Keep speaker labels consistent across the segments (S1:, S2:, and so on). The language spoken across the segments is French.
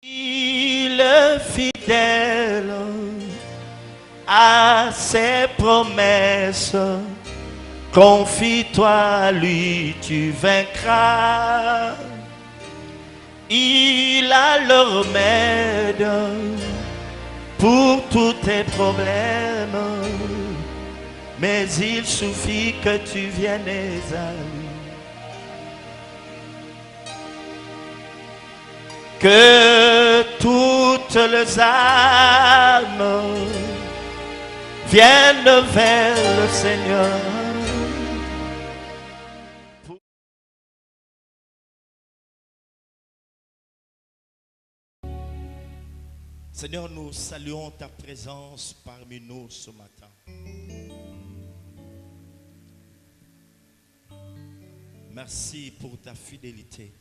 S1: Il est fidèle à ses promesses. Confie-toi à lui, tu vaincras. Il a le remède pour tous tes problèmes. Mais il suffit que tu viennes à lui. Que toutes les âmes viennent vers le Seigneur. Seigneur, nous saluons ta présence parmi nous ce matin. Merci pour ta fidélité.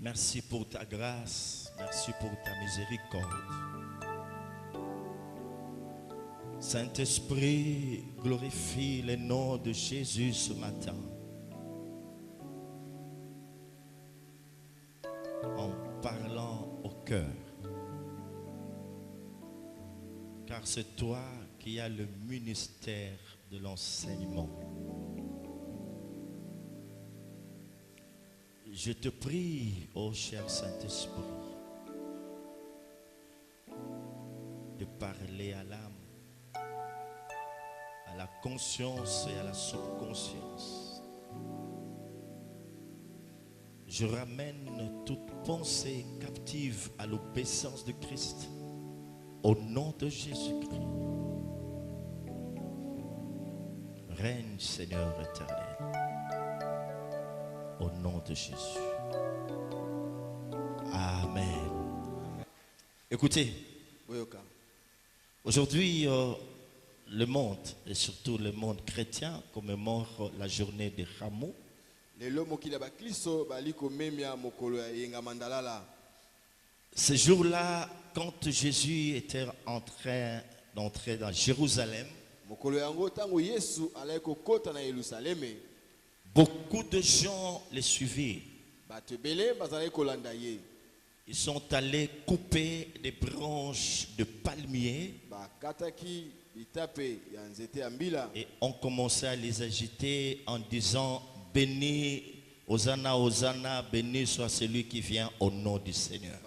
S1: Merci pour ta grâce. Merci pour ta miséricorde. Saint-Esprit, glorifie le nom de Jésus ce matin. En parlant au cœur. Car c'est toi qui as le ministère de l'enseignement. Je te prie, ô cher Saint-Esprit, de parler à l'âme, à la conscience et à la subconscience. Je ramène toute pensée captive à l'obéissance de Christ, au nom de Jésus-Christ. Règne, Seigneur éternel, au nom de Jésus. Amen. Écoutez, aujourd'hui, le monde, et surtout le monde chrétien, commémore la journée des rameaux. Ce jour-là, quand Jésus était en train d'entrer dans Jérusalem, beaucoup de gens les suivaient. Ils sont allés couper des branches de palmiers et ont commencé à les agiter en disant: béni, Hosanna, Hosanna, béni soit celui qui vient au nom du Seigneur.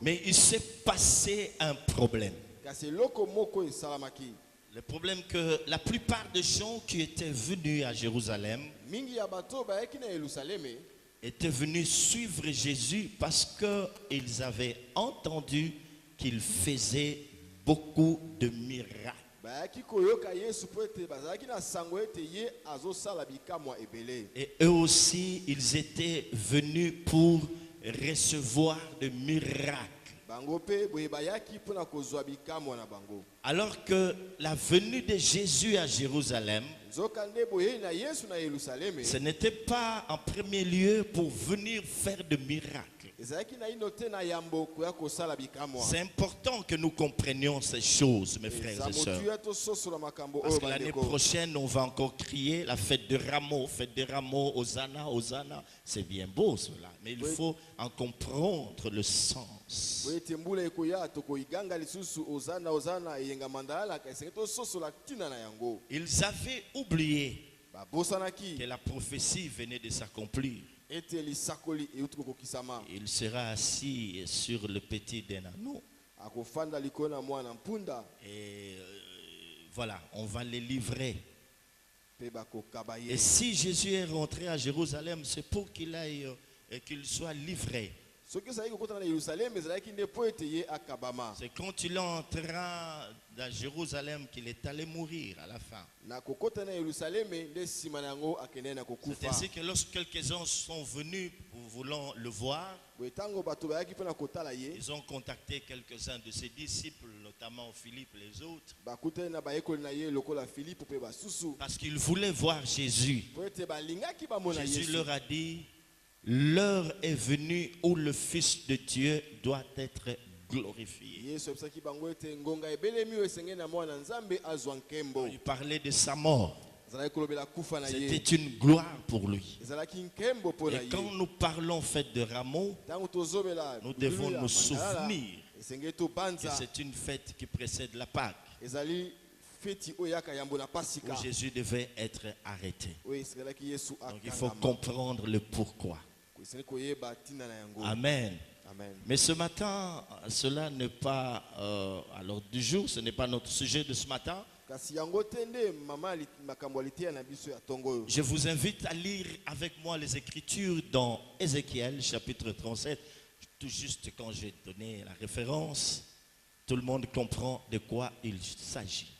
S1: Mais il s'est passé un problème. Le problème que la plupart des gens qui étaient venus à Jérusalem étaient venus suivre Jésus parce qu'ils avaient entendu qu'il faisait beaucoup de miracles. Et eux aussi, ils étaient venus pour recevoir des miracles. Alors que la venue de Jésus à Jérusalem, ce n'était pas en premier lieu pour venir faire de miracles. C'est important que nous comprenions ces choses, mes frères et sœurs. Parce que l'année prochaine, on va encore crier la fête de rameaux, Hosanna, Hosanna. C'est bien beau cela, mais il faut en comprendre le sens. Ils avaient oublié que la prophétie venait de s'accomplir. Il sera assis sur le petit d'un anneau. Et voilà, on va les livrer. Et si Jésus est rentré à Jérusalem, c'est pour qu'il aille et qu'il soit livré. C'est quand il entrera dans Jérusalem qu'il est allé mourir à la fin. C'est ainsi que lorsque quelques-uns sont venus voulant le voir, ils ont contacté quelques-uns de ses disciples, notamment Philippe et les autres, parce qu'ils voulaient voir Jésus. Jésus leur a dit: l'heure est venue où le Fils de Dieu doit être glorifié. Il parlait de sa mort. C'était une gloire pour lui. Et quand nous parlons fête de Rameau, nous devons nous souvenir que c'est une fête qui précède la Pâque, où Jésus devait être arrêté. Donc il faut comprendre le pourquoi. Amen. Mais ce matin, cela n'est pas à l'ordre du jour, ce n'est pas notre sujet de ce matin. Je vous invite à lire avec moi les Écritures dans Ézéchiel chapitre 37. Tout juste quand j'ai donné la référence, tout le monde comprend de quoi il s'agit.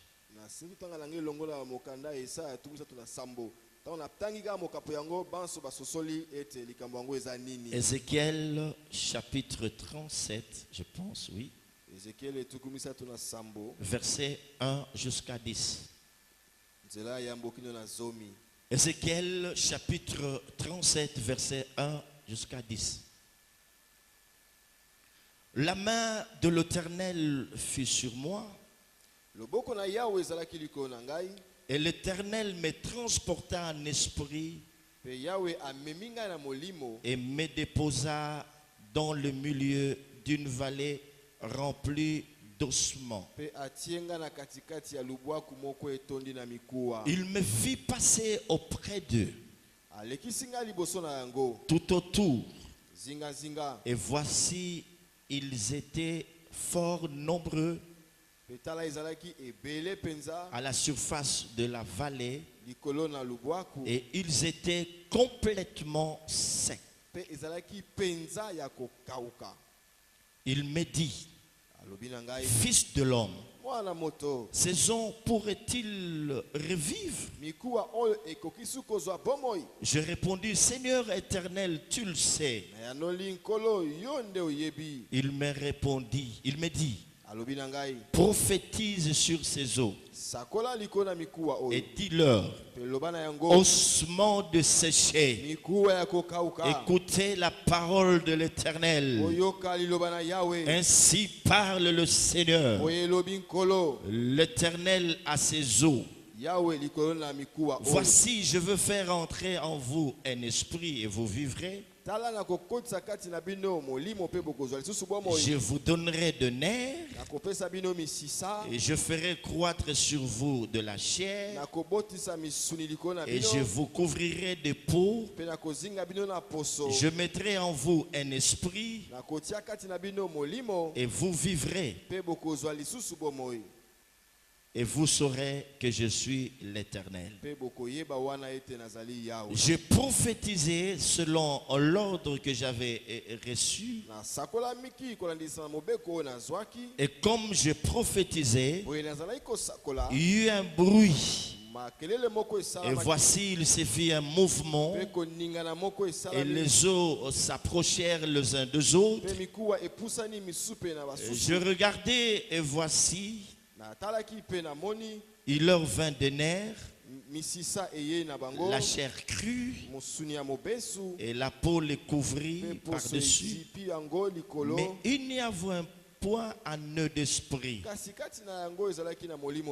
S1: Ézéchiel chapitre 37, je pense, oui. Verset 1 jusqu'à 10. Ézéchiel chapitre 37, verset 1 jusqu'à 10. La main de l'Éternel fut sur moi, et l'Éternel me transporta en esprit et me déposa dans le milieu d'une vallée remplie d'ossements. Il me fit passer auprès d'eux, tout autour, et voici, ils étaient fort nombreux à la surface de la vallée, et ils étaient complètement secs. Il me dit, fils de l'homme, ces hommes pourraient-ils revivre? Je répondis, Seigneur éternel, tu le sais. Il me dit, prophétise sur ces eaux et dis-leur, ossements de sécher, écoutez la parole de l'Éternel. Ainsi parle le Seigneur, l'Éternel à ses eaux. Voici, je veux faire entrer en vous un esprit et vous vivrez. Je vous donnerai de nerfs et je ferai croître sur vous de la chair et je vous couvrirai de peau. Je mettrai en vous un esprit et vous vivrez. Et vous saurez que je suis l'Éternel. J'ai prophétisé selon l'ordre que j'avais reçu. Et comme je prophétisais, il y eut un bruit. Et voici, il s'est fait un mouvement. Et les eaux s'approchèrent les uns des autres. Je regardais et voici, il leur vint des nerfs, la chair crue, et la peau les couvrit par-dessus. Mais il n'y avait point un nœud d'esprit.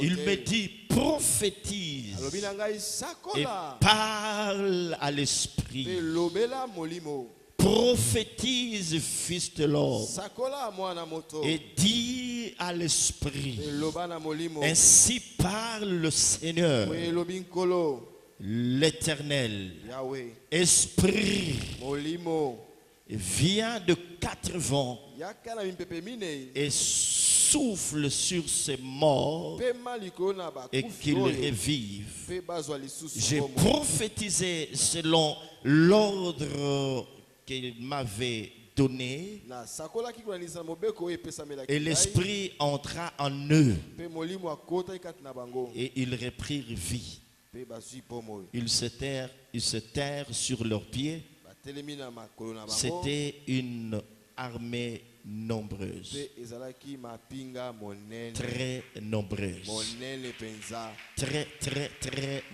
S1: Il me dit, prophétise et parle à l'esprit. Prophétise, fils de l'homme, et dis à l'esprit, ainsi parle le Seigneur, l'Éternel. Esprit, viens de 4 vents et souffle sur ces morts et qu'ils revivent. J'ai prophétisé selon l'ordre qu'il m'avait donné, et l'esprit entra en eux et ils reprirent vie. Ils se terrent sur leurs pieds. C'était une armée nombreuse, très nombreuse, très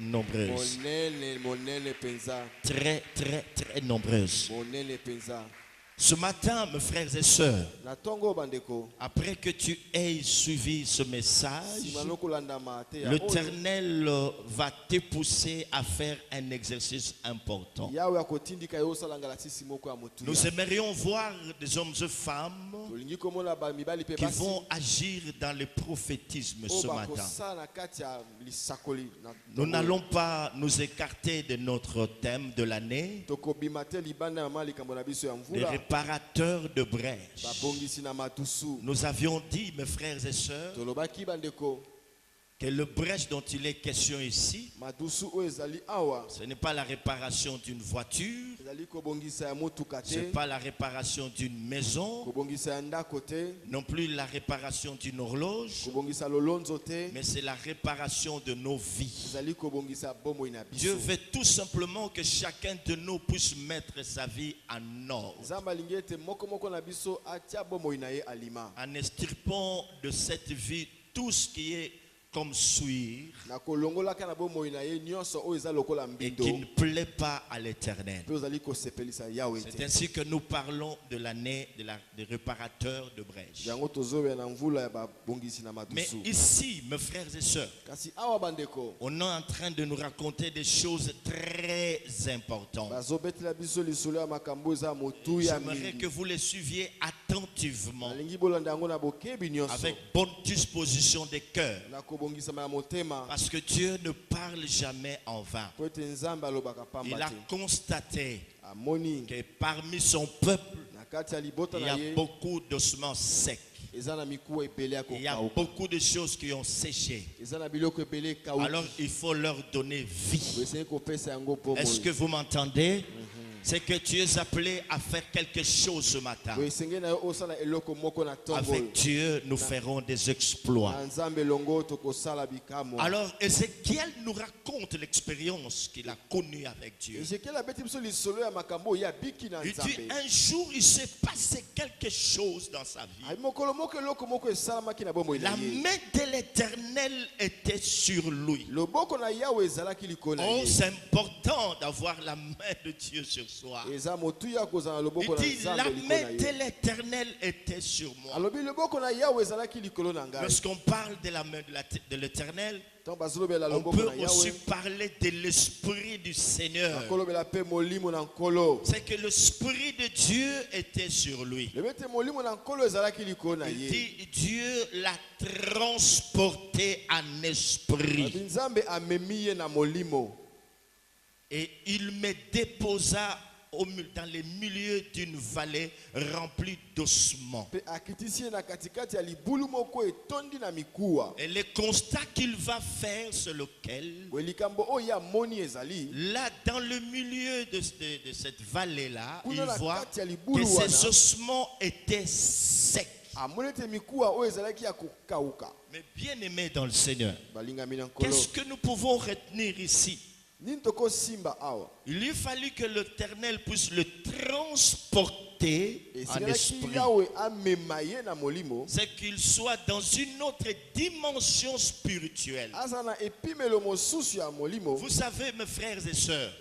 S1: nombreuse, très nombreuse. Ce matin, mes frères et sœurs, après que tu aies suivi ce message, l'Éternel va te pousser à faire un exercice important. Nous aimerions voir des hommes et femmes qui vont agir dans le prophétisme ce matin. Nous n'allons pas nous écarter de notre thème de l'année, les réparateurs de brèches. Nous avions dit, mes frères et sœurs, que le brèche dont il est question ici, ce n'est pas la réparation d'une voiture, ce n'est pas la réparation d'une maison, non plus la réparation d'une horloge, mais c'est la réparation de nos vies. Dieu veut tout simplement que chacun de nous puisse mettre sa vie en ordre, en extirpant de cette vie tout ce qui est comme suivre et qui ne plaît pas à l'Éternel. C'est ainsi que nous parlons de l'année des réparateurs de brèches. Mais ici, mes frères et sœurs, on est en train de nous raconter des choses très importantes. J'aimerais que vous les suiviez attentivement, avec bonne disposition des cœurs. Parce que Dieu ne parle jamais en vain. Il a constaté que parmi son peuple, il y a beaucoup d'ossements secs. Il y a beaucoup de choses qui ont séché. Alors il faut leur donner vie. Est-ce que vous m'entendez? C'est que tu es appelé à faire quelque chose ce matin. Avec Dieu, nous ferons des exploits. Alors, Ézéchiel nous raconte l'expérience qu'il a connue avec Dieu. Il dit, un jour, il s'est passé quelque chose dans sa vie. La main de l'Éternel était sur lui. Oh, c'est important d'avoir la main de Dieu sur soi. Il dit, la main de l'Éternel était sur moi. Lorsqu'on parle de la main de l'Éternel, on peut aussi parler de l'Esprit du Seigneur. C'est que l'Esprit de Dieu était sur lui. Il dit, Dieu l'a transporté en esprit. Et il me déposa dans les milieux d'une vallée remplie d'ossements. Et le constat qu'il va faire, c'est lequel? Là, dans le milieu de cette vallée-là, il voit que ces ossements étaient secs. Mais bien aimé dans le Seigneur, qu'est-ce que nous pouvons retenir ici? Il lui fallut que l'Éternel puisse le transporter en esprit. C'est qu'il soit dans une autre dimension spirituelle. Vous savez, mes frères et sœurs,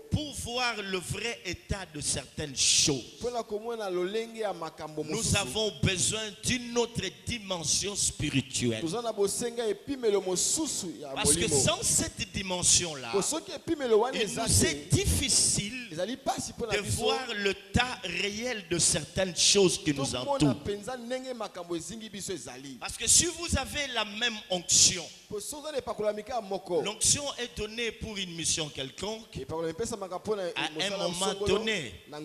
S1: pour voir le vrai état de certaines choses, nous avons besoin d'une autre dimension spirituelle. Parce que sans cette dimension-là, il nous est difficile de voir le tas réel de certaines choses qui nous entourent. Parce que si vous avez la même onction, l'onction est donnée pour une mission quelconque à un moment donné. Elle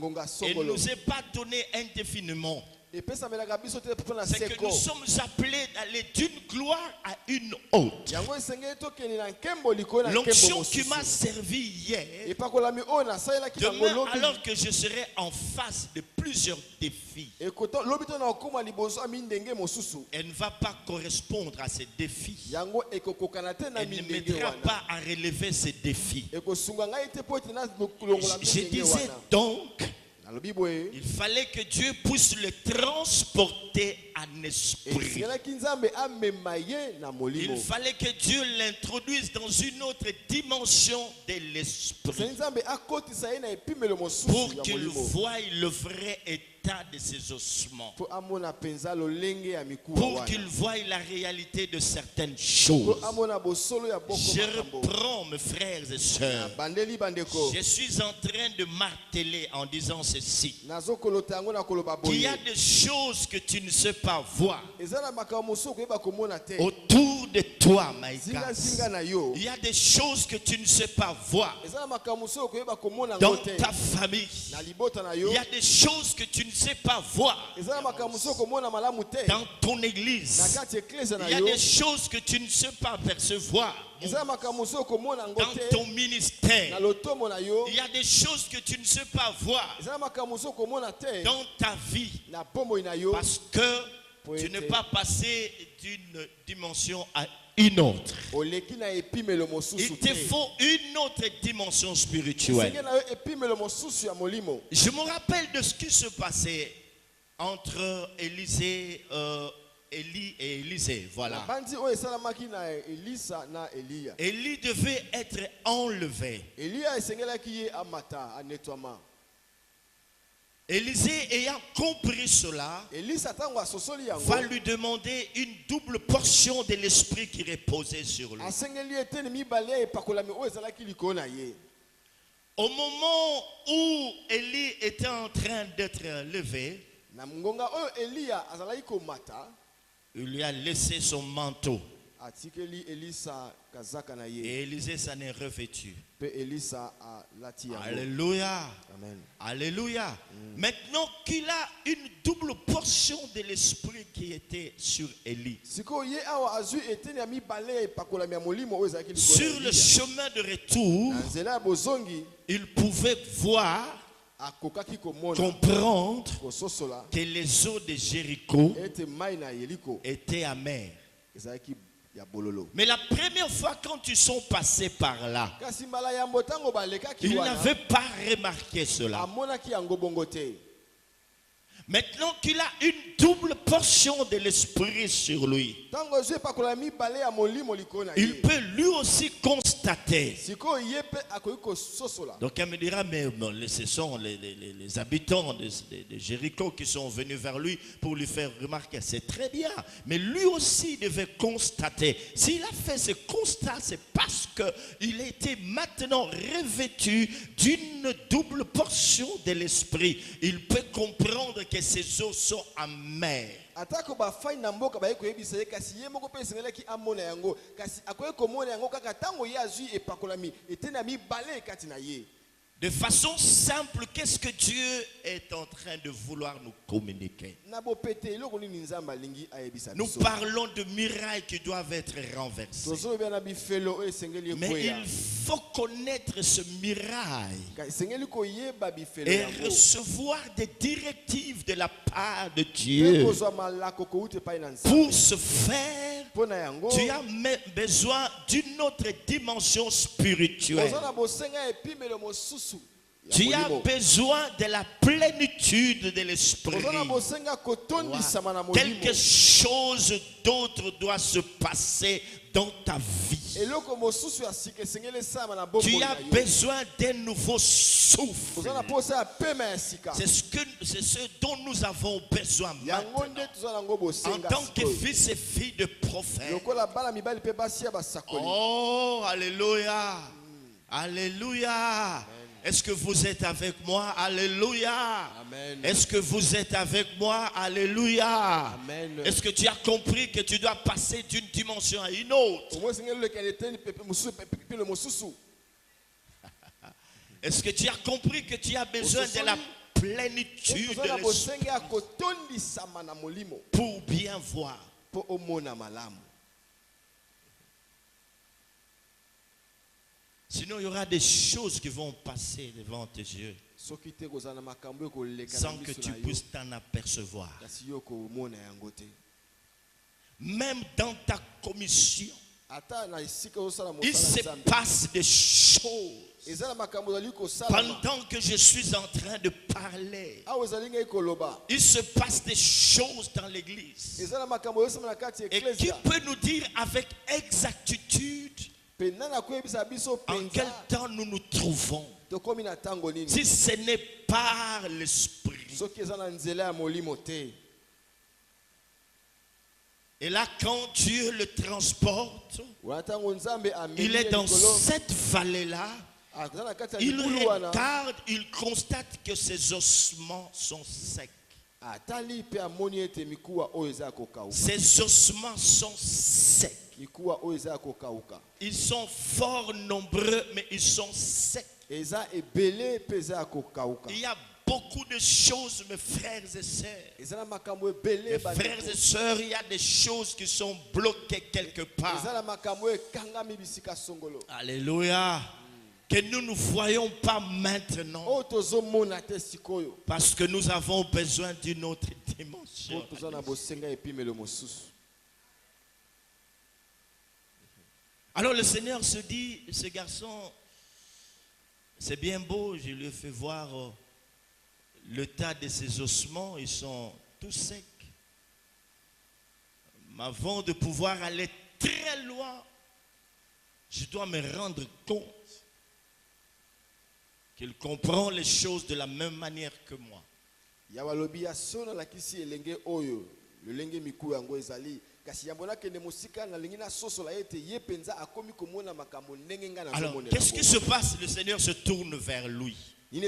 S1: ne nous est pas donnée indéfiniment. C'est que nous sommes appelés d'aller d'une gloire à une autre. L'onction qui m'a servi hier, demain, alors que je serai en face de plusieurs défis, elle ne va pas correspondre à ces défis. Elle ne m'aidera pas à relever ces défis. Je disais donc, il fallait que Dieu puisse le transporter en esprit. Il fallait que Dieu l'introduise dans une autre dimension de l'esprit pour qu'il voie le vrai état de ses ossements, pour qu'il voie la réalité de certaines choses. Je reprends, mes frères et sœurs. Je suis en train de marteler en disant ceci: qu'il y a des choses que tu ne sais pas voir autour de toi, Maïka. Il y a des choses que tu ne sais pas voir dans ta famille. Il y a des choses que tu ne sais pas voir dans ton église. Il y a des choses que tu ne sais pas percevoir dans ton ministère. Il y a des choses que tu ne sais pas voir dans ta vie, parce que tu n'es pas passé d'une dimension à une autre. Il te faut une autre dimension spirituelle. Je me rappelle de ce qui se passait entre Élie et Élisée. Voilà. Élie devait être enlevé. Élisée, ayant compris cela, va lui demander une double portion de l'esprit qui reposait sur lui. Au moment où Élie était en train d'être levé, il lui a laissé son manteau. Et Élisée s'en est revêtu. Alléluia. Amen. Alléluia. Maintenant qu'il a une double portion de l'esprit qui était sur Élie, sur le chemin de retour, il pouvait voir, comprendre que les eaux de Jéricho étaient amères. Mais la première fois quand ils sont passés par là, ils n'avaient pas remarqué cela. Maintenant qu'il a une double portion de l'esprit sur lui, il peut lui aussi constater. Donc elle me dira, mais ce sont les habitants de Jéricho qui sont venus vers lui pour lui faire remarquer. C'est très bien, mais lui aussi devait constater. S'il a fait ce constat, c'est parce qu'il a été maintenant revêtu d'une double portion de l'esprit. Il peut comprendre que ses eaux sont amères. De façon simple, qu'est-ce que Dieu est en train de vouloir nous communiquer? Nous parlons de murailles qui doivent être renversées. Mais il faut connaître ce muraille et recevoir des directives de la part de Dieu. Pour ce faire, tu as besoin d'une autre dimension spirituelle. Tu as besoin de la plénitude de l'esprit. Quelque chose d'autre doit se passer dans ta vie. Tu as besoin d'un nouveau souffle. C'est ce dont nous avons besoin maintenant. En tant que fils et filles de prophètes. Oh, alléluia. Alléluia. Est-ce que vous êtes avec moi? Alléluia. Est-ce que vous êtes avec moi? Alléluia. Est-ce que tu as compris que tu dois passer d'une dimension à une autre? Est-ce que tu as compris que tu as besoin de la plénitude de l'esprit pour bien voir? Sinon, il y aura des choses qui vont passer devant tes yeux sans que tu puisses t'en apercevoir. Même dans ta commission, il se passe des choses Pendant que je suis en train de parler, il se passe des choses dans l'église. Et qui peut nous dire avec exactitude en quel temps nous nous trouvons, si ce n'est par l'esprit? Et là, quand Dieu le transporte, il est dans cette vallée-là. Il regarde, il constate que ses ossements sont secs. Ces ossements sont secs. Ils sont fort nombreux, mais ils sont secs. Il y a beaucoup de choses, mes frères et sœurs. Mes frères et sœurs, il y a des choses qui sont bloquées quelque part. Alléluia. Que nous ne voyons pas maintenant. Parce que nous avons besoin d'une autre dimension. Alors le Seigneur se dit, ce garçon, c'est bien beau, je lui ai fait voir le tas de ses ossements, ils sont tous secs. Mais avant de pouvoir aller très loin, je dois me rendre compte qu'il comprend les choses de la même manière que moi. Alors, qu'est-ce qui se passe? Le Seigneur se tourne vers lui. Il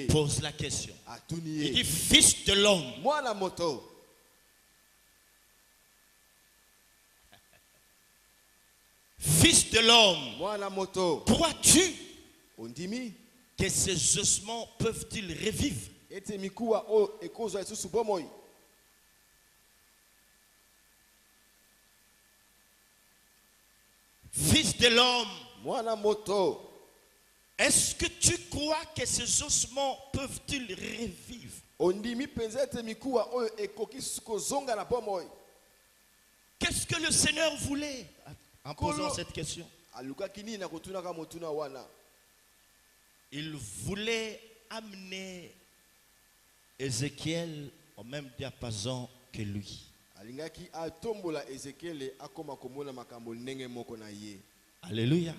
S1: pose la question. Il dit, fils de l'homme, fils de l'homme, crois-tu que ces ossements peuvent-ils revivre? Fils de l'homme, est-ce que tu crois que ces ossements peuvent-ils revivre? Qu'est-ce que le Seigneur voulait en posant cette question? Il voulait amener Ézéchiel au même diapason que lui. Alléluia.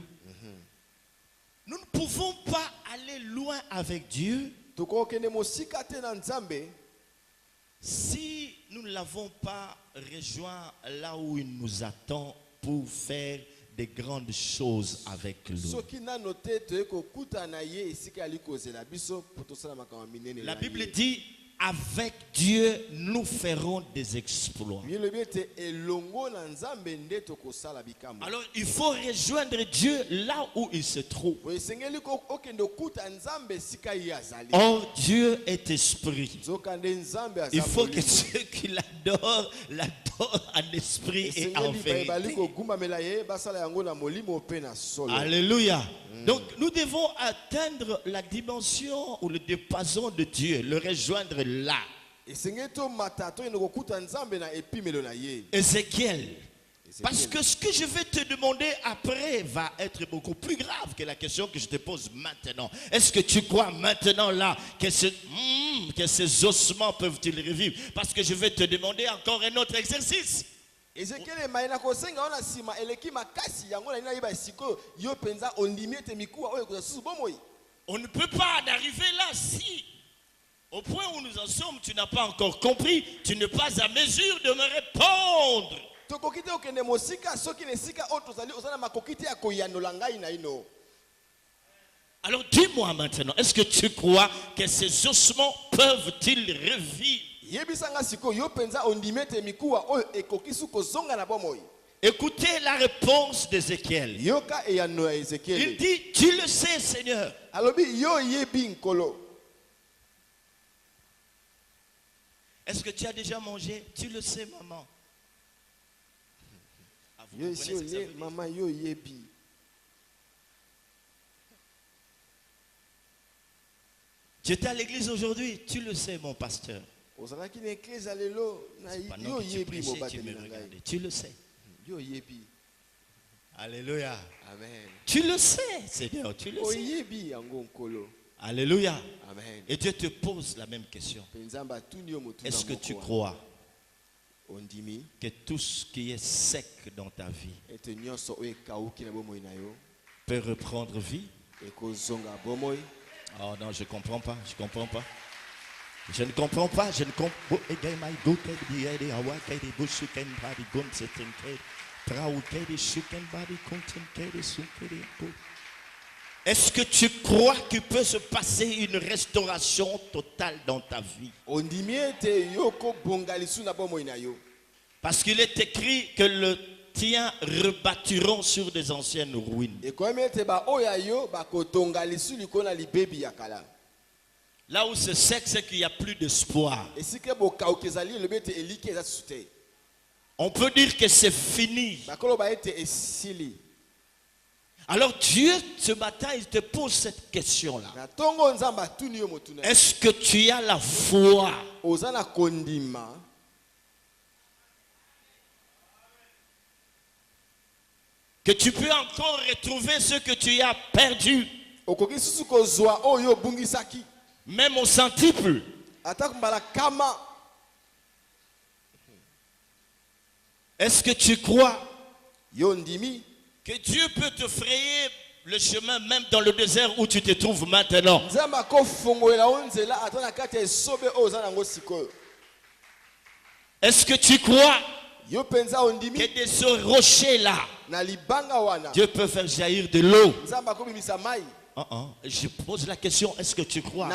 S1: Nous ne pouvons pas aller loin avec Dieu si nous ne l'avons pas rejoint là où il nous attend pour faire des grandes choses avec lui. La Bible dit, avec Dieu, nous ferons des exploits. Alors, il faut rejoindre Dieu là où il se trouve. Or, Dieu est esprit. Il faut que ceux qui l'adorent en esprit et en vérité. Alléluia. Donc nous devons atteindre la dimension ou le diapason de Dieu, le rejoindre là. Ézéchiel. Parce que ce que je vais te demander après va être beaucoup plus grave que la question que je te pose maintenant. Est-ce que tu crois maintenant là que ces ossements peuvent-ils revivre? Parce que je vais te demander encore un autre exercice. On ne peut pas en arriver là si, au point où nous en sommes, tu n'as pas encore compris, tu n'es pas à mesure de me répondre. Alors dis-moi maintenant, est-ce que tu crois que ces ossements peuvent-ils revivre? Écoutez la réponse d'Ézéchiel. Il dit, tu le sais, Seigneur. Est-ce que tu as déjà mangé? Tu le sais, maman. Ah, vous comprenez ce que ça veut dire? Tu étais à l'église aujourd'hui, tu le sais, mon pasteur. Pendant que tu prêchais, tu me regardais, tu le sais. Alléluia.
S2: Amen.
S1: Tu le sais, Seigneur, tu le sais. Alléluia.
S2: Amen.
S1: Et Dieu te pose la même question. Est-ce que tu crois que tout ce qui est sec dans ta vie peut reprendre vie? Oh non, je ne comprends pas, je ne comprends pas. Je ne comprends pas, je ne comprends pas. Est-ce que tu crois qu'il peut se passer une restauration totale dans ta vie? Parce qu'il est écrit que le tien rebâtiront sur des anciennes ruines. Là où c'est sec, c'est qu'il n'y a plus d'espoir. On peut dire que c'est fini. Alors Dieu, ce matin, il te pose cette question-là. Est-ce que tu as la foi que tu peux encore retrouver ce que tu as perdu, même au centuple? Est-ce que tu crois que Dieu peut te frayer le chemin même dans le désert où tu te trouves maintenant? Est-ce que tu crois que de ce rocher-là, Dieu peut faire jaillir de l'eau? Je pose la question, est-ce que tu crois?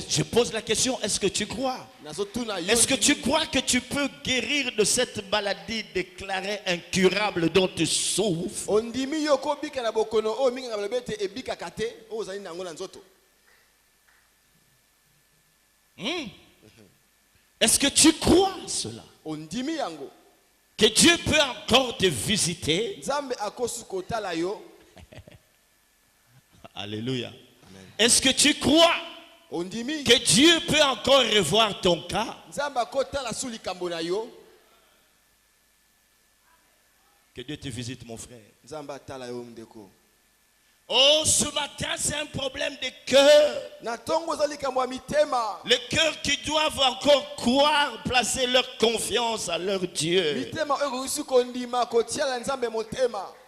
S1: Je pose la question, est-ce que tu crois? Est-ce que tu crois que tu peux guérir de cette maladie déclarée incurable dont tu souffres? Est-ce que tu crois cela? Que Dieu peut encore te visiter? Alléluia. Est-ce que tu crois que Dieu peut encore revoir ton cas? Que Dieu te visite, mon frère. Oh, ce matin, c'est un problème de cœur. Les cœurs qui doivent encore croire, placer leur confiance à leur Dieu.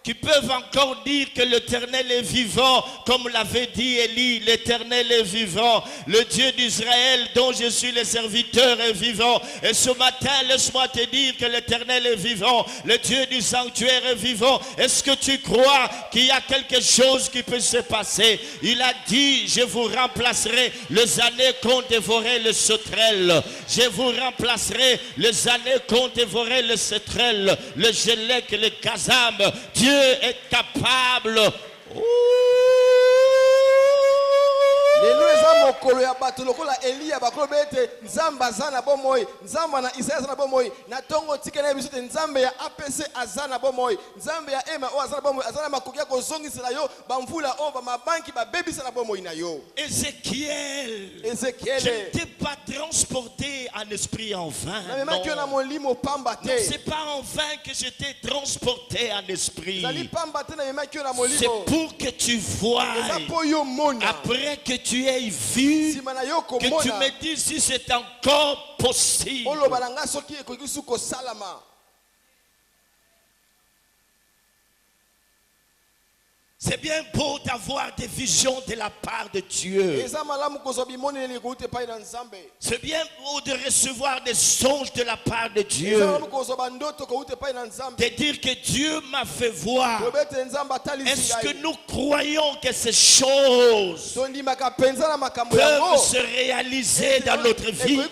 S1: Qui peuvent encore dire que l'Éternel est vivant, comme l'avait dit Élie, l'Éternel est vivant, le Dieu d'Israël dont je suis le serviteur est vivant. Et ce matin, laisse-moi te dire que l'Éternel est vivant, le Dieu du sanctuaire est vivant. Est-ce que tu crois qu'il y a quelque chose qui peut se passer? Il a dit, je vous remplacerai les années qu'ont dévoré le sauterelle. Je vous remplacerai les années qu'ont dévoré le sauterelle, le gélec, le kazam. Dieu est capable.
S2: mokolo ya bato lokola Elia bakolo bete nzamba azana bomoi nzamba na Isaia azana bomoi na tongo tikana ya bisote nzambe ya APC azana bomoi nzambe ya Ema o azana bomoi azana makoki ya kozongisela yo bamvula o ba mabanki ba bebisa na bomoi na yo.
S1: Ézéchiel, je ne t'ai pas transporté en esprit en vain. Non, c'est pas en vain que je t'ai transporté en esprit. C'est pour que tu vois, après que tu aies vu, que tu me dises si c'est encore possible. C'est bien beau d'avoir des visions de la part de Dieu. C'est bien beau de recevoir des songes de la part de Dieu. De dire que Dieu m'a fait voir. Est-ce que nous croyons que ces choses peuvent se réaliser dans notre vie?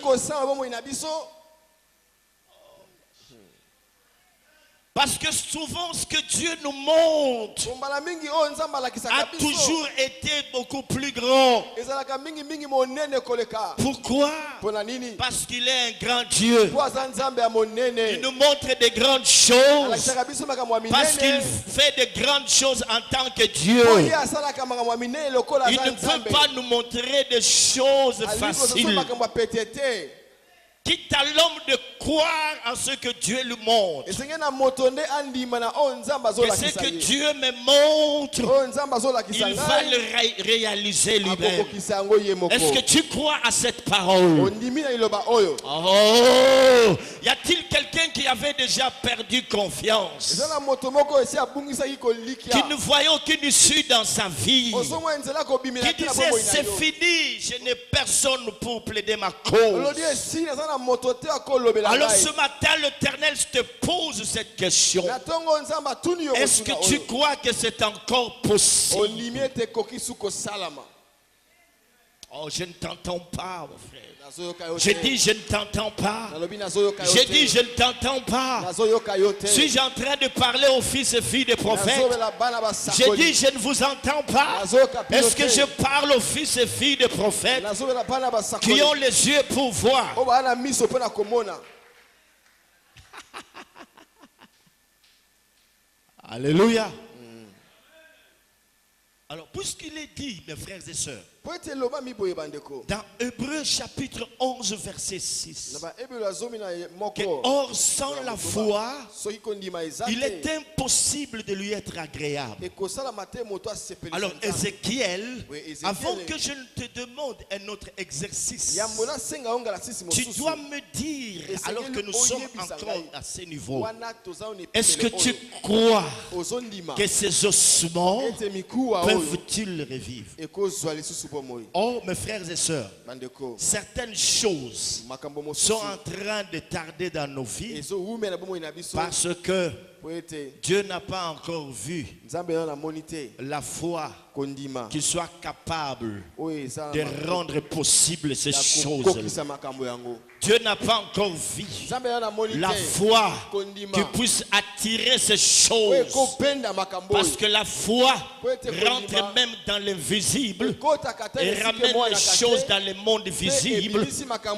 S1: Parce que souvent ce que Dieu nous montre a toujours été beaucoup plus grand. Pourquoi? Parce qu'il est un grand Dieu. Il nous montre des grandes choses. Parce qu'il fait de grandes choses en tant que Dieu. Il ne peut pas nous montrer des choses faciles. Quitte à l'homme de croire à ce que Dieu lui montre. Et ce que Dieu me montre, il va le réaliser lui-même. Est-ce que tu crois à cette parole? Oh, y a-t-il quelqu'un qui avait déjà perdu confiance, qui ne voyait aucune issue dans sa vie, qui disait c'est fini, je n'ai personne pour plaider ma cause? Alors ce matin l'Éternel te pose cette question. Est-ce que tu crois que c'est encore possible? Oh, je ne t'entends pas, mon frère. Je dis je ne t'entends pas. Je dis je ne t'entends pas. Suis-je en train de parler aux fils et filles des prophètes? Je dis je ne vous entends pas. Est-ce que je parle aux fils et filles des prophètes qui ont les yeux pour voir? Alléluia. Alors, puisqu'il est dit, mes frères et sœurs, dans Hébreux chapitre 11, verset 6, que or sans la foi, il est impossible de lui être agréable. Alors, Ézéchiel, avant que je ne te demande un autre exercice, tu dois me dire, alors que nous sommes encore à ce niveau, est-ce que tu crois que ces ossements peuvent-ils revivre? Oh, mes frères et sœurs, certaines choses sont en train de tarder dans nos vies parce que Dieu n'a pas encore vu la foi qui soit capable de rendre possible ces choses. Dieu n'a pas encore vu la foi qui puisse attirer ces choses. Parce que la foi rentre même dans l'invisible et ramène les choses dans le monde visible.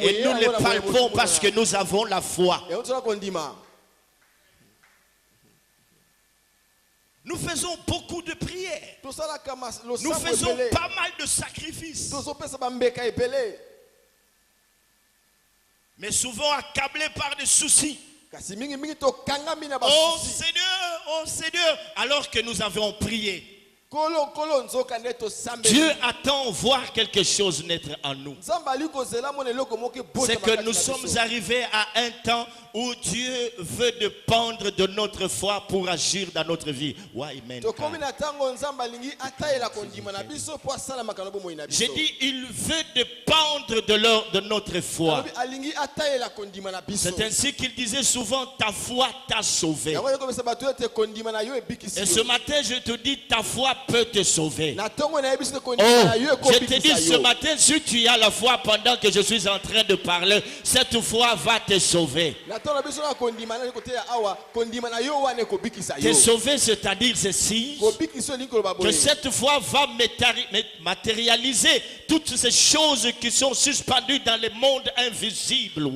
S1: Et nous les palpons parce que nous avons la foi. Nous faisons beaucoup de prières. Nous faisons pas mal de sacrifices. Mais souvent accablés par des soucis. Oh Seigneur, alors que nous avons prié. Dieu attend voir quelque chose naître en nous. C'est que nous sommes arrivés à un temps où Dieu veut dépendre de notre foi pour agir dans notre vie. J'ai dit, il veut dépendre de notre foi. C'est ainsi qu'il disait souvent, ta foi t'a sauvé. Et ce matin, je te dis, ta foi peut te sauver. Oh, je te dis ce matin, si tu as la foi pendant que je suis en train de parler, cette foi va te sauver. Te sauver, c'est-à-dire ceci, que cette foi va matérialiser toutes ces choses qui sont suspendues dans le monde invisible.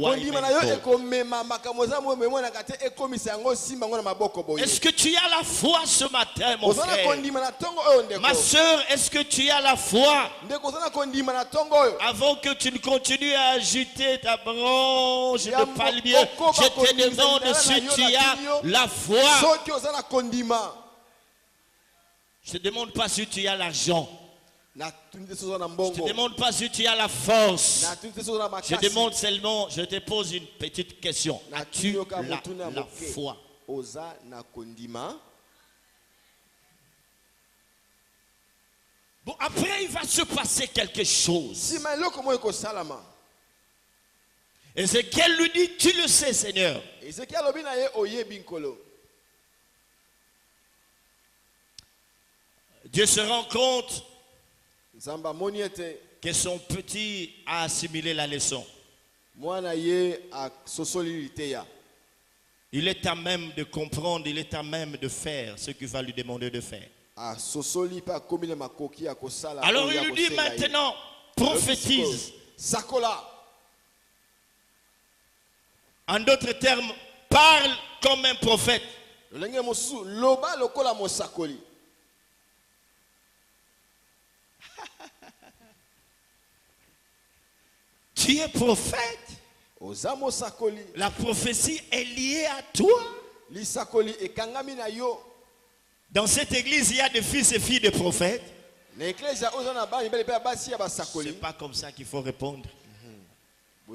S1: Est-ce que tu as la foi ce matin, mon frère? Ma soeur, est-ce que tu as la foi? Avant que tu ne continues à agiter ta branche de palmier, je te demande si tu as la foi. Je ne te demande pas si tu as l'argent. Je ne te demande pas si tu as la force. Je demande seulement, je te pose une petite question. As-tu la foi? Bon, après il va se passer quelque chose. Ézéchiel lui dit, tu le sais, Seigneur. Dieu se rend compte que son petit a assimilé la leçon. Il est à même de comprendre, il est à même de faire ce qu'il va lui demander de faire. Alors il lui dit maintenant, prophétise. En d'autres termes, parle comme un prophète. Tu es prophète? La prophétie est liée à toi. Dans cette église, il y a des fils et filles de prophètes. C'est pas comme ça qu'il faut répondre.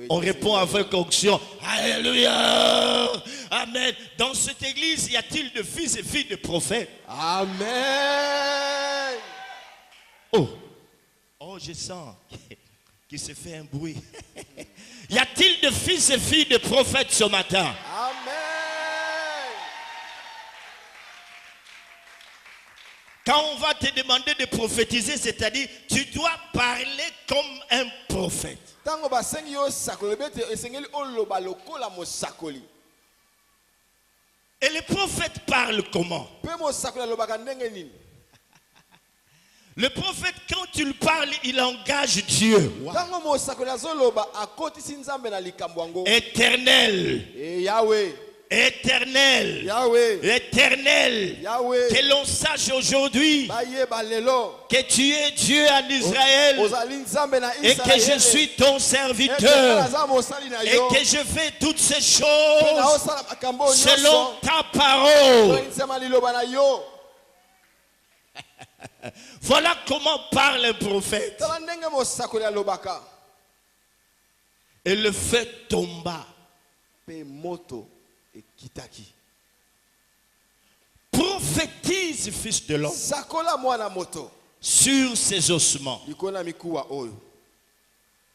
S1: On répond avec onction. Alléluia. Amen. Dans cette église, y a-t-il de fils et filles de prophètes?
S2: Amen.
S1: Oh, je sens qu'il se fait un bruit. Y a-t-il de fils et filles de prophètes ce matin?
S2: Amen.
S1: Quand on va te demander de prophétiser, c'est-à-dire tu dois parler comme un prophète. Et les prophètes parlent comment? Le prophète, quand il parle, il engage Dieu. Éternel.
S2: Yahweh.
S1: Éternel,
S2: Yahweh.
S1: Éternel,
S2: Yahweh.
S1: Que l'on sache aujourd'hui que tu es Dieu en Israël et que je suis ton serviteur et que je fais toutes ces choses selon ta parole. Voilà comment parle un prophète. Et le feu tomba. Prophétise, fils de l'homme, sur ses ossements.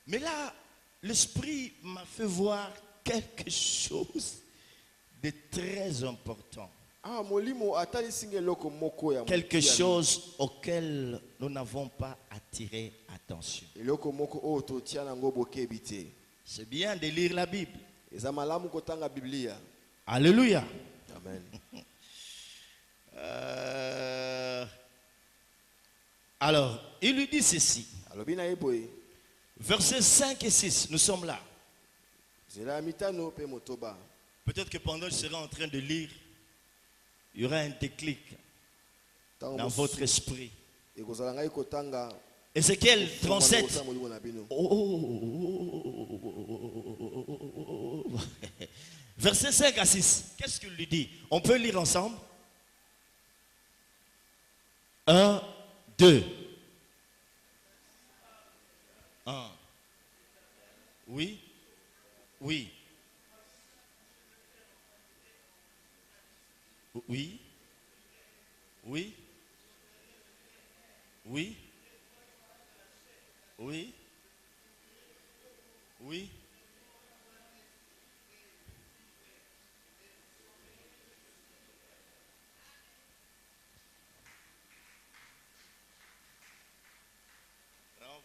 S1: Mais là, l'esprit m'a fait voir quelque chose de très important. Quelque chose auquel nous n'avons pas attiré attention. C'est bien de lire la Bible. Alléluia.
S2: Amen.
S1: Alors, il lui dit ceci. Versets 5 et 6, nous sommes là. Peut-être que pendant que je serai en train de lire, il y aura un déclic dans votre esprit. Ézéchiel 37. Verset 5 à 6. Qu'est-ce qu'il lui dit? On peut lire ensemble? 1, 2. 1. Oui. Oui. Oui. Oui. Oui. Oui. Oui.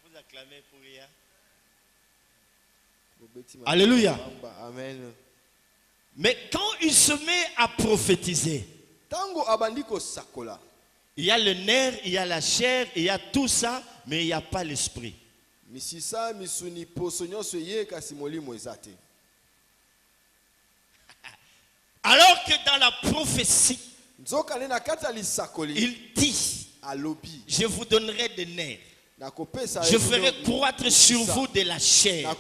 S1: Vous acclamez pour rien. Alléluia.
S2: Amen.
S1: Mais quand il se met à prophétiser, il y a le nerf, il y a la chair, il y a tout ça, mais il n'y a pas l'esprit. Alors que dans la prophétie, il dit, je vous donnerai des nerfs. Je ferai croître sur vous de la chair et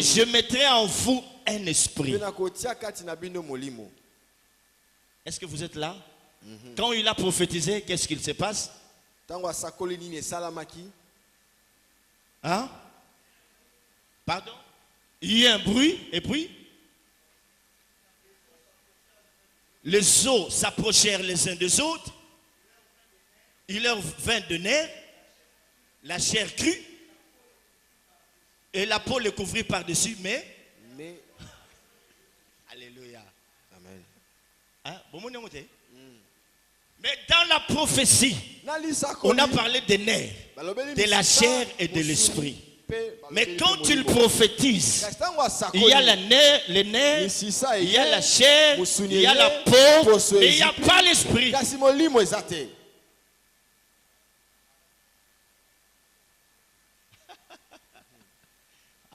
S1: je mettrai en vous un esprit. Est-ce que vous êtes là? Quand il a prophétisé, qu'est-ce qu'il se passe? Hein? Pardon? Il y a un bruit et puis les os s'approchèrent les uns des autres. Il leur vint de nerfs. La chair crue et la peau le couvrit par-dessus, mais alléluia.
S2: Amen.
S1: Hein? Mais dans la prophétie, on a parlé des nerfs, de la chair et de l'esprit. Mais quand tu le prophétises, il y a les nerfs, il y a la chair, il y a la peau, mais il n'y a pas l'esprit.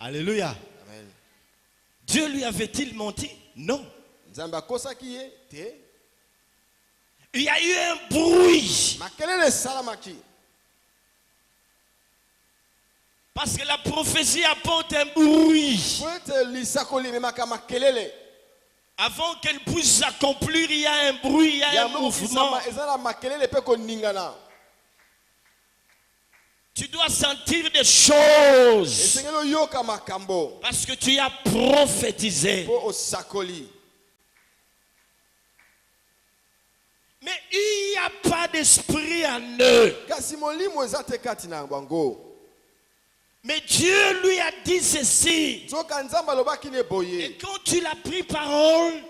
S1: Alléluia.
S2: Amen.
S1: Dieu lui avait-il menti? Non. Il y a eu un bruit. Parce que la prophétie apporte un bruit. Avant qu'elle puisse s'accomplir, il y a un bruit, il y a un mouvement. Tu dois sentir des choses. Parce que tu as prophétisé. Mais il n'y a pas d'esprit en eux. Mais Dieu lui a dit ceci. Et quand tu l'as pris parole,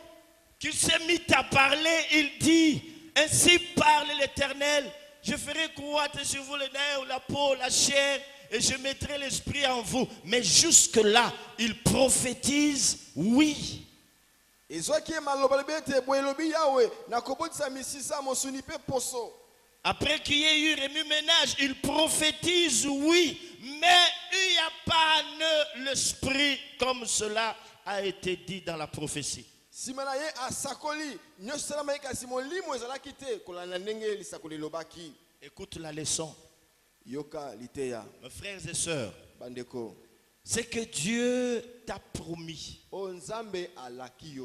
S1: qu'il s'est mis à parler, il dit, ainsi parle l'Éternel, je ferai croître sur vous les nerfs, la peau, la chair, et je mettrai l'esprit en vous. Mais jusque-là, il prophétise, oui. Après qu'il y ait eu remue-ménage, il prophétise, oui, mais il n'y a pas l'esprit comme cela a été dit dans la prophétie. Écoute la leçon. Mes frères et sœurs, ce que Dieu t'a promis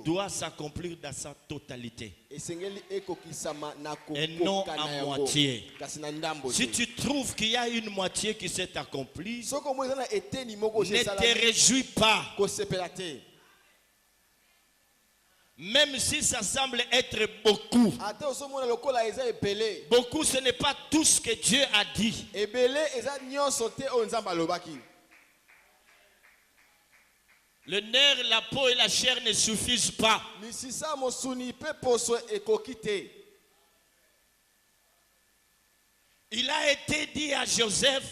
S1: doit s'accomplir dans sa totalité et non à moitié. Si tu trouves qu'il y a une moitié qui s'est accomplie, ne te réjouis pas. Même si ça semble être beaucoup. Beaucoup, ce n'est pas tout ce que Dieu a dit. Le nerf, la peau et la chair ne suffisent pas. Il a été dit à Joseph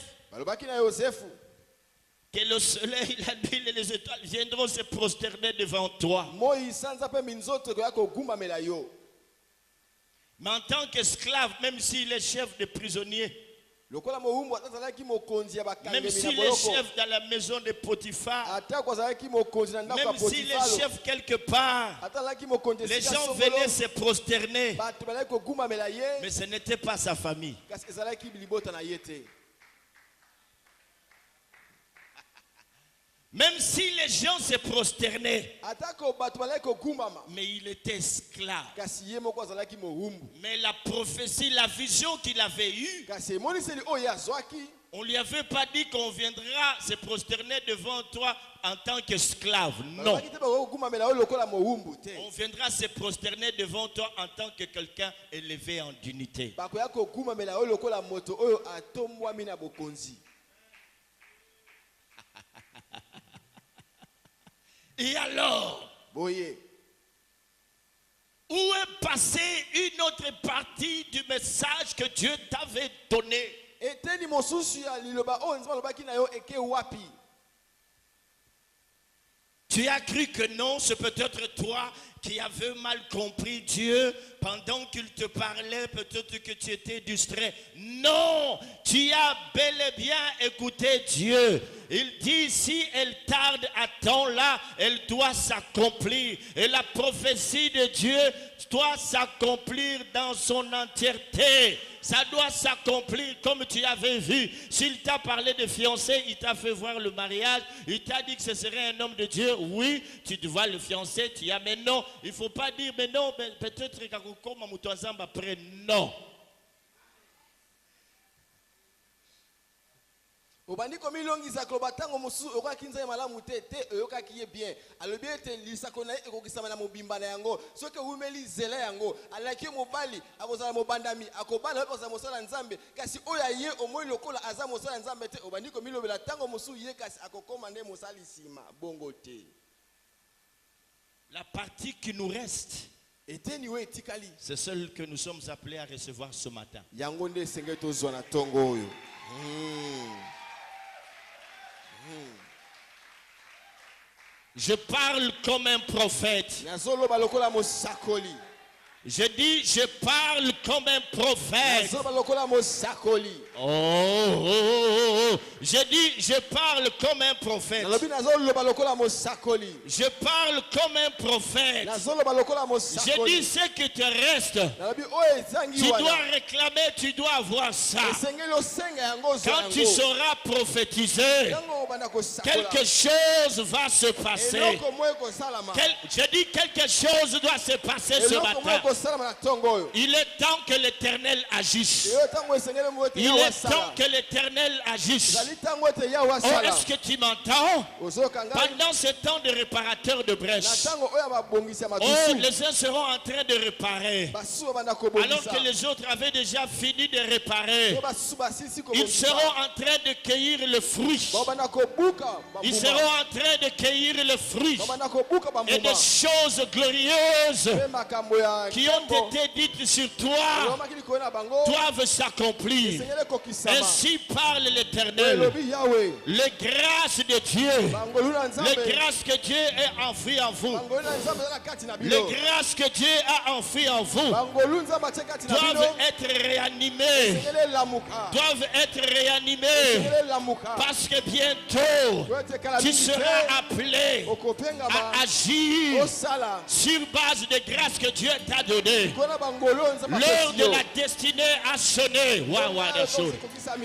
S1: que le soleil, la lune et les étoiles viendront se prosterner devant toi. Mais en tant qu'esclave, même s'il est chef de prisonnier, même s'il est chef dans la maison de Potiphar, même s'il est chef quelque part, les gens venaient se prosterner, mais ce n'était pas sa famille. Même si les gens se prosternaient, mais il était esclave. Mais la prophétie, la vision qu'il avait eue, on ne lui avait pas dit qu'on viendra se prosterner devant toi en tant qu'esclave. Non. On viendra se prosterner devant toi en tant que quelqu'un élevé en dignité. Et alors, où est passée une autre partie du message que Dieu t'avait donné? Tu as cru que non, c'est peut-être toi qui avais mal compris Dieu pendant qu'il te parlait, peut-être que tu étais distrait. Non, tu as bel et bien écouté Dieu. Il dit, si elle tarde à temps là, elle doit s'accomplir. Et la prophétie de Dieu doit s'accomplir dans son entièreté. Ça doit s'accomplir comme tu avais vu. S'il t'a parlé de fiancé, il t'a fait voir le mariage, il t'a dit que ce serait un homme de Dieu. Oui, tu vois le fiancé, tu as, mais non, il ne faut pas dire, mais non, peut-être comme après, non.
S2: Obandi komi longi za klobatango musu oka kinza malamu te oyoka kiye bien alobi ete lisakona ekokisama na mobimba na yango soki umeli zela yango alaki mobali akozala mobandami akobala akozala mosala nzambe kasi oya ye omoi lokola aza mosala nzambe te obandi komi lobela tango musu ye kasi akokoma nde mosali sima bongo te.
S1: La partie qui nous reste, c'est celle que nous sommes appelés à recevoir ce matin.
S2: Yango nde senge tozwa na tongo oyo.
S1: Je parle comme un prophète. Je dis, je parle comme un prophète. Je dis, je parle comme un prophète. Je parle comme un prophète. Je dis, ce qui te reste, tu dois réclamer, tu dois avoir ça. Quand tu sauras prophétiser, quelque chose va se passer. Je dis, quelque chose doit se passer ce matin. Il est temps que l'Éternel agisse. Il est temps que l'Éternel agisse. Oh, est-ce que tu m'entends? Pendant ce temps de réparateur de brèche, oh, les uns seront en train de réparer, alors que les autres avaient déjà fini de réparer. Ils seront en train de cueillir le fruit. Ils seront en train de cueillir le fruit. Et des choses glorieuses qui ont été dites sur toi doivent s'accomplir. Ainsi parle l'Éternel. Les grâces de Dieu, les grâces que Dieu a enfuies en vous, les grâces que Dieu a enfuies en vous doivent être réanimées. Doivent être réanimées. Parce que bientôt, tu seras appelé à agir sur base de grâces que Dieu t'a données. L'heure de la destinée a sonné.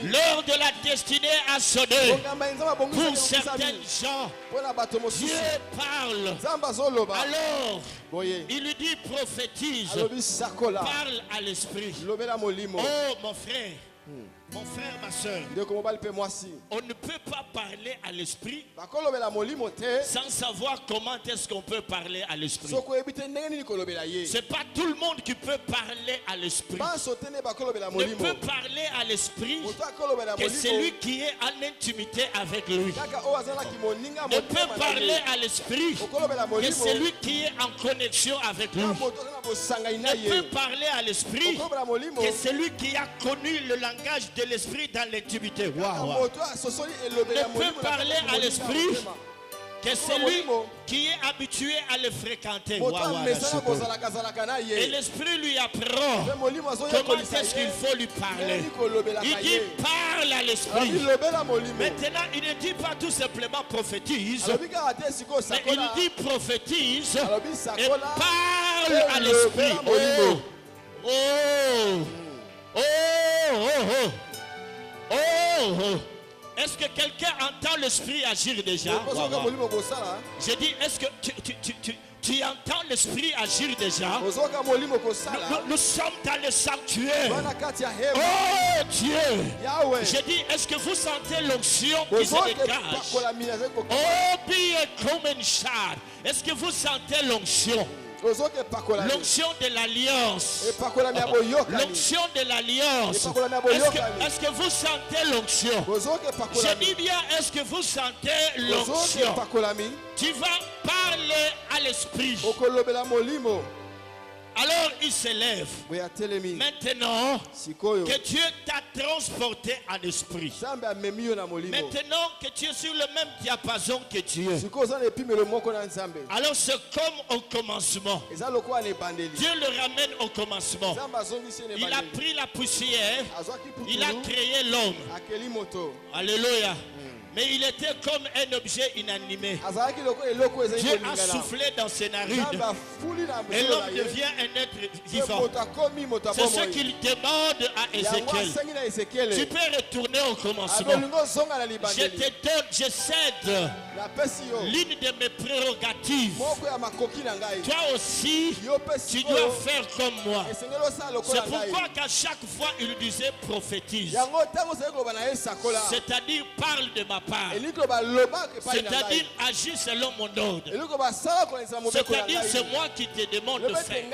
S1: L'heure de la destinée a sonné. Pour certaines gens, Dieu parle. Alors, il lui dit prophétise. Parle à l'esprit. Oh mon frère. Mon frère, ma soeur, on ne peut pas parler à l'esprit sans savoir comment est-ce qu'on peut parler à l'esprit. C'est pas tout le monde qui peut parler à l'esprit. Ne peut parler à l'esprit que celui qui est en intimité avec lui. Ne peut parler à l'esprit que celui qui est en connexion avec lui. Ne peut parler à l'esprit que celui qui a connu le langage de l'esprit dans l'intimité. Ne peut parler à l'esprit que celui qui est habitué à le fréquenter. Et l'esprit lui apprend comment est-ce qu'il faut lui parler. Il dit parle à l'esprit. Maintenant il ne dit pas tout simplement prophétise, mais il dit prophétise et parle à l'esprit. Est-ce que quelqu'un entend l'esprit agir déjà? J'ai dit, est-ce que tu entends l'esprit agir déjà? Nous sommes dans le sanctuaire. Oh Dieu! J'ai dit, est-ce que vous sentez l'onction qui se dégage? Oh, be a common shard. Est-ce que vous sentez l'onction? L'onction de l'alliance. L'onction de l'alliance. Est-ce que vous sentez l'onction? Je dis bien, est-ce que vous sentez l'onction? Tu vas parler à l'esprit. Alors il s'élève. Maintenant que Dieu t'a transporté en esprit. Maintenant que tu es sur le même diapason que Dieu. Alors c'est comme au commencement. Dieu le ramène au commencement. Il a pris la poussière. Il a créé l'homme. Alléluia. Mais il était comme un objet inanimé. Dieu a soufflé dans ses narines. Et l'homme devient un être vivant. C'est ce qu'il demande à Ézéchiel. Tu peux retourner au commencement. Je te donne, je cède l'une de mes prérogatives. Toi aussi, tu dois faire comme moi. C'est pourquoi qu'à chaque fois il disait prophétise. C'est-à-dire parle de ma part. C'est-à-dire agis selon mon ordre. C'est-à-dire c'est moi qui te demande de faire.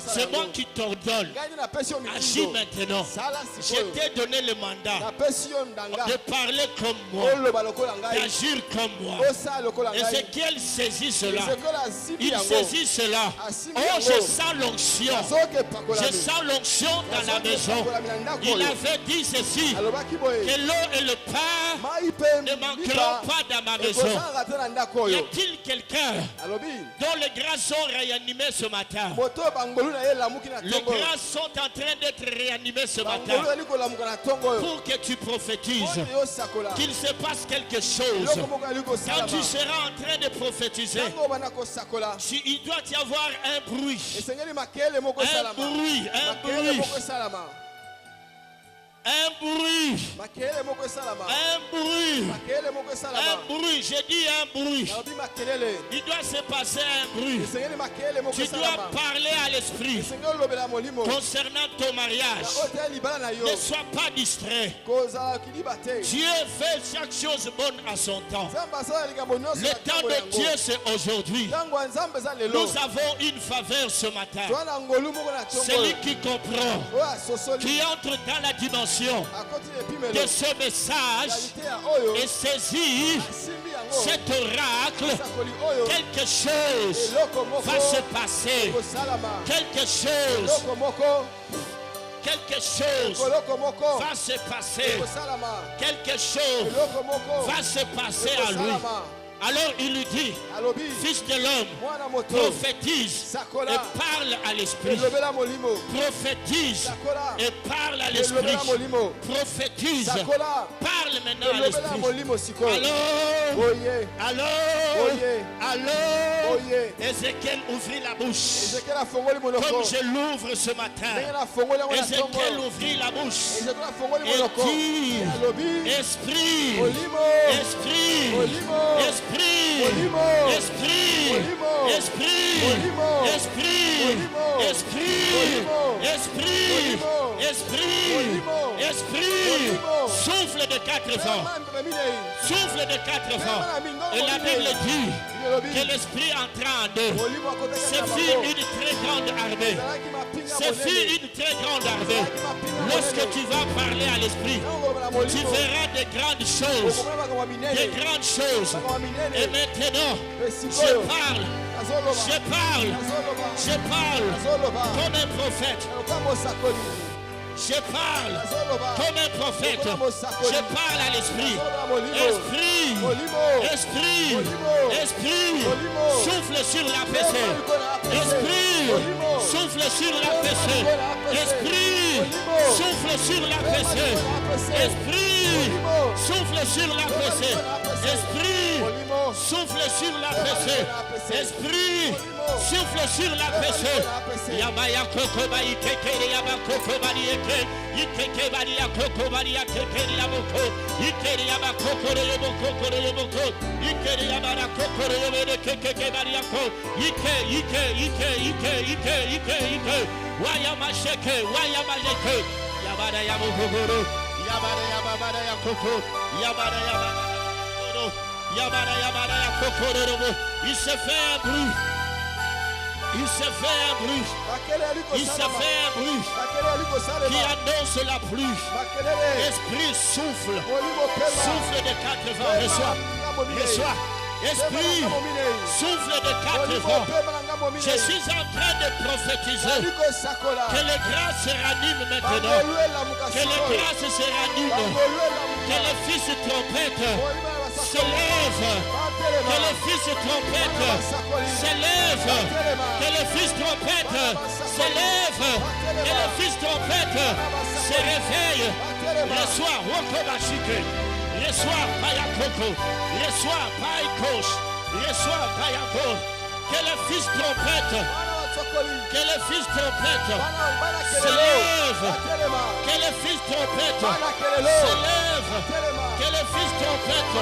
S1: C'est moi qui t'ordonne. Agis maintenant. Je t'ai donné le mandat de parler comme moi, d'agir comme moi. Ézéchiel saisit cela. Il saisit cela. Oh, je sens l'onction. Je sens l'onction dans la maison. Il avait dit ceci, que l'eau et le pain ne manqueront pas dans ma maison. Y a-t-il quelqu'un dont les grâces sont réanimées ce matin? Les grâces sont en train d'être réanimées ce matin pour que tu prophétises, qu'il se passe quelque chose. Quand tu seras en train de prophétiser, il doit y avoir un bruit. Un bruit. J'ai dit un bruit. Il doit se passer un bruit. Tu dois parler à l'esprit concernant ton mariage. Ne sois pas distrait. Dieu fait chaque chose bonne à son temps. Le temps de Dieu, c'est aujourd'hui. Nous avons une faveur ce matin. Celui qui comprend, qui entre dans la dimension de ce message et saisit cet oracle, quelque chose va se passer. Quelque chose va se passer. Quelque chose va se passer à lui. Alors il lui dit, fils de l'homme, prophétise et parle à l'esprit. Prophétise et parle à l'esprit. Prophétise, parle maintenant à l'esprit. Alors, Ézéchiel ouvrit la bouche. Comme je l'ouvre ce matin. Ézéchiel ouvrit la bouche et dit, esprit, souffle de 4 vents. Souffle de 4 vents. Et la Bible dit que l'esprit entra en eux. Ce fut une très grande armée. Ce fut une très grande armée. Lorsque tu vas parler à l'esprit, tu verras de grandes choses. Des grandes choses. Et maintenant, je parle comme un prophète. Je parle comme un prophète. Je parle à l'esprit. Esprit, souffle sur la PC. Esprit, souffle sur la PC. Esprit, souffle sur la PC. Esprit, souffle sur la PC. Esprit, souffle sur la PC. Esprit, souffle sur la PC. Yabaya koko bari kekere yaba koko bari eke. Ikeke bari ya koko bari ya kekere yaboko. Ikere yaba koko yobo koko yoboko. Ikere yaba ra koko yobo kekeke bari ya ko. Ike. Waya masheke, waya maleke. Yabara yabo koko. Yabara yabara ya koko. Yabara yabara. Yabara ya koko. Il se fait un bruit. Il se fait un bruit. Il se fait un bruit qui annonce la pluie. Esprit souffle. Souffle de 4 vents. Reçois. Esprit souffle de 4 vents. Je suis en train de prophétiser que les grâces se raniment maintenant. Que les grâces se raniment. Que le fils trompette se lève. Que le fils trompette se lève. Que le fils trompette se lève. Que le fils trompette se réveille. Reçois Wokobashike. Reçois Payakoko. Reçois Payakosh. Reçois Payako. Que le fils trompette. Que le fils trompette se lève. Que le fils trompette se lève. Que le fils trompette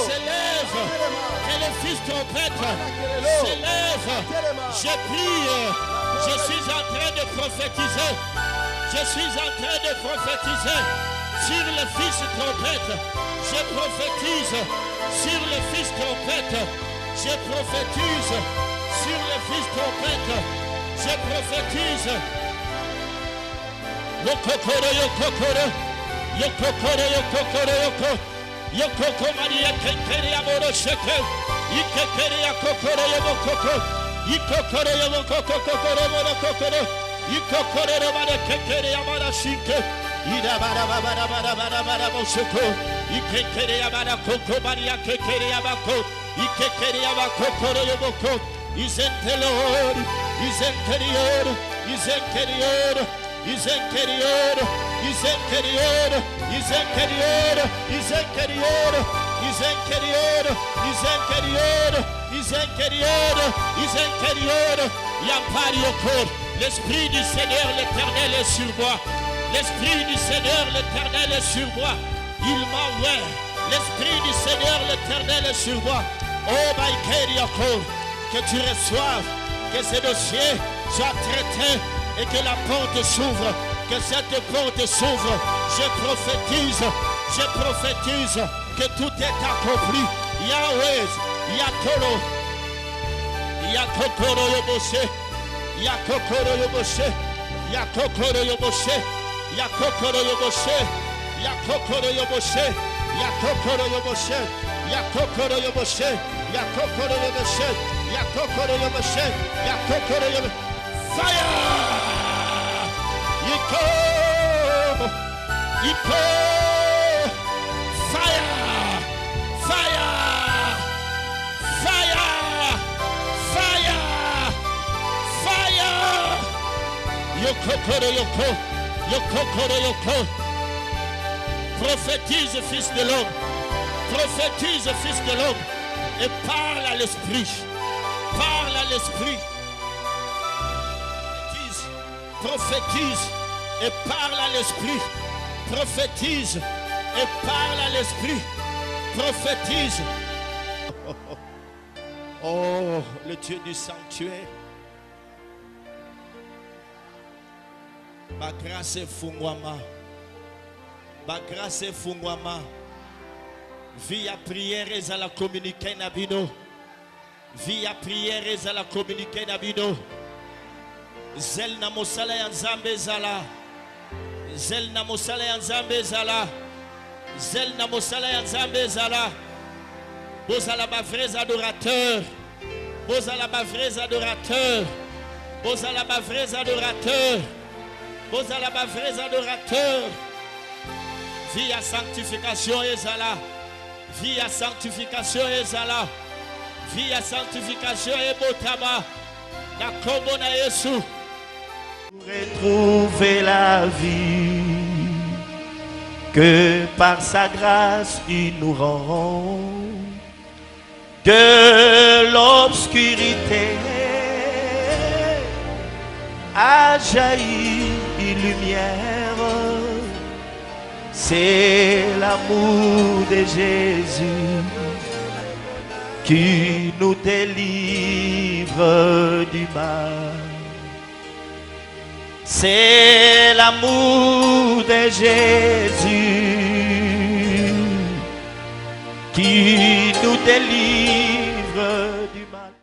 S1: se lève. Que le fils trompette se lève. Je prie. Je suis en train de prophétiser. Je suis en train de prophétiser sur le fils trompette. Je prophétise sur le fils trompette. Je prophétise sur le fils trompette. Je prophétise. Yokokoro, yokokoro. Yokokoro, yokokoro, yoko. Yokoko Maria Kekere Amoro Sheke. Ikekere Yakokoro Yobokoko. Ikokoro Yobokoko Kokoro Morokokoro. Ikokoro Romane Kekere Amara Shike. Ida bara bara bara bara bara bara Moshoko. Ikekere yabana koko baria kekere yabako. Ikekere yabako koro yoboko. Is interior, is interior, is interior, is interior, is interior, is interior, is interior, is interior, is interior, is interior, is interior. Yampari au corps. L'esprit du Seigneur l'Éternel est sur moi. L'esprit du Seigneur l'Éternel est sur moi. Il m'a ouvert. L'esprit du Seigneur l'Éternel est sur moi. Oh my God, que tu reçoives, que ces dossiers soient traités et que la porte s'ouvre, que cette porte s'ouvre. Je prophétise que tout est accompli. Yahweh, Yakolo, Yakokoro Yoboshe, Yakokoro Yoboshe, Yakokoro Yoboshe, Yakokoro Yoboshe, Yakokoro Yoboshe, Yakokoro Yoboshe, Yakokoro Yoboshe, Yakokoro Yoboshe, Yakokoro Yoboshe, Yakokoro Yoboshe. Fire! Yiko! Yiko! Fire! Fire! Fire! Fire! Fire! Yokokoro Yoko! Yokokoro Yoko! Prophétise, fils de l'homme. Prophétise, fils de l'homme. Et parle à l'esprit. Parle à l'esprit. Prophétise et parle à l'esprit. Prophétise et parle à l'esprit. Prophétise. Oh, le Dieu du sanctuaire. Ma grâce est fungwama. Ma grâce est fungwama. Via prière et à la communiquer nabino. Via prière et à la communiquer nabino. Zel na mosala ya nzambe zala. Zel na mosala ya nzambe zala. Zel na mosala ya nzambe zala. Bozala ba vrais adorateurs. Bozala ba vrais adorateurs. Bozala ba vrais adorateurs. Bozala ba vrais adorateurs. Via sanctification ezala. Via sanctification ezala. Via sanctification ebotama. Na kombo na Yesu.
S3: Retrouver la vie que par sa grâce il nous rend de l'obscurité a jailli une lumière. C'est l'amour de Jésus qui nous délivre du mal. C'est l'amour de Jésus qui nous délivre du mal.